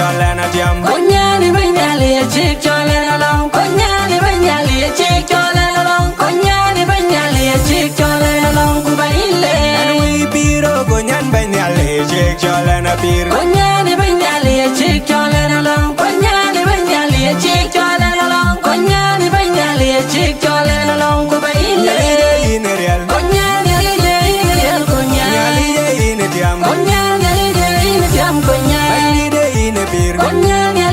cholena jam. Konyani banyali a chick cholena long. Konyani banyali a chick cholena long. Konyani banyali a chick cholena long. Kubaile. And we piro konyan banyale chick cholena pir. Konyani banyali a chick cholena long. Konyani banyali a chick cholena long. Konyani banyali a chick cholena long. Kubaile. In real. Konyani real konyani. In jam. Konyani in jam konyani. In a pir. Konyani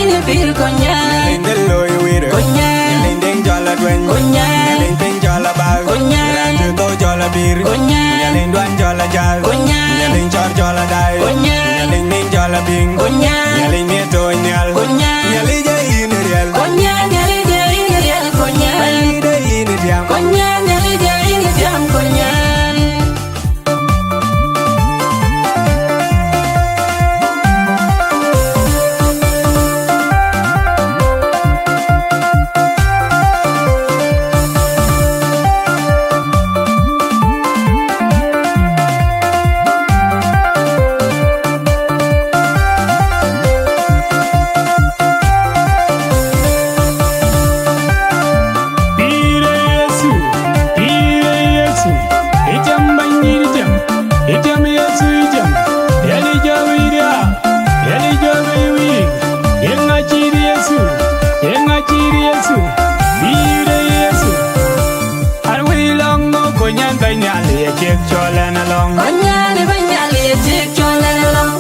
in pir konyani. In the loy weir. Konyani. In ding jola dwen. Konyani. In ding jola bag. Konyani. To jola pir. Konyani. In dwan jola jal. Konyani. In chor jola dai. Konyani. In ning jola bing. Konyani. In me to nyal. Konyani. In real. Konyani in real konyani. In jam. Konyani in jam konyani. Konyani banyali a chick cholena long.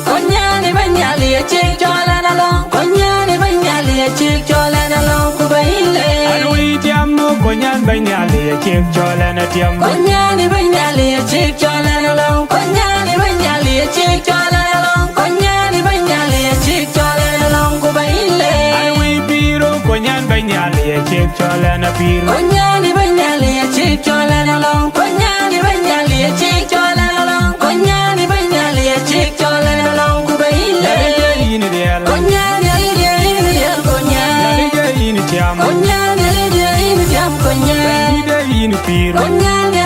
Konyani banyali a chick cholena long. Konyani banyali a chick cholena long. Kubaile. Konyan banyali a chick cholena tiam. Konyani banyali a chick cholena long. Konyani banyali a chick cholena long. Konyani banyali a chick cholena long. Kubaile. Konyan banyali a chick cholena pir. Konyani banyali a chick cholena long. Konyani banyali a chick cholena long. Konyani banyali a chick cholena long. Kubaile. In real. Konyani in real konyani. In jam. Konyani in jam konyani. In pir. Konyani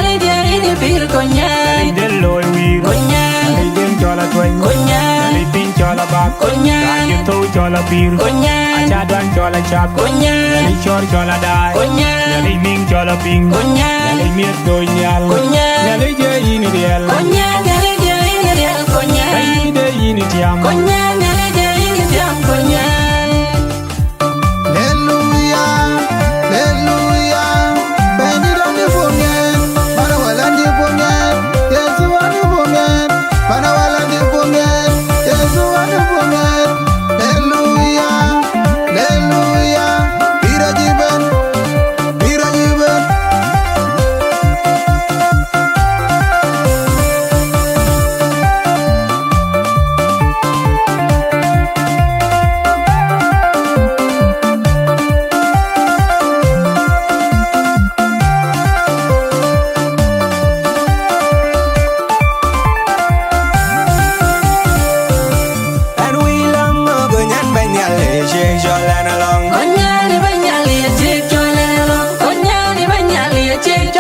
in pir konyani. In the loy weir. Konyani. In ding jola dwen. Konyani. In ding jola bag. Konyani. In to jola pir. Konyani. Achadwan jola chap. Konyani. In chor jola dai. Konyani. In ning jola ping. Konyani. In me to nyal. Konyani. In real. Konyani in real konyani. In jam. Konyani in jam konyani. Konyani banyali a chick cholena long. Konyani banyali a chick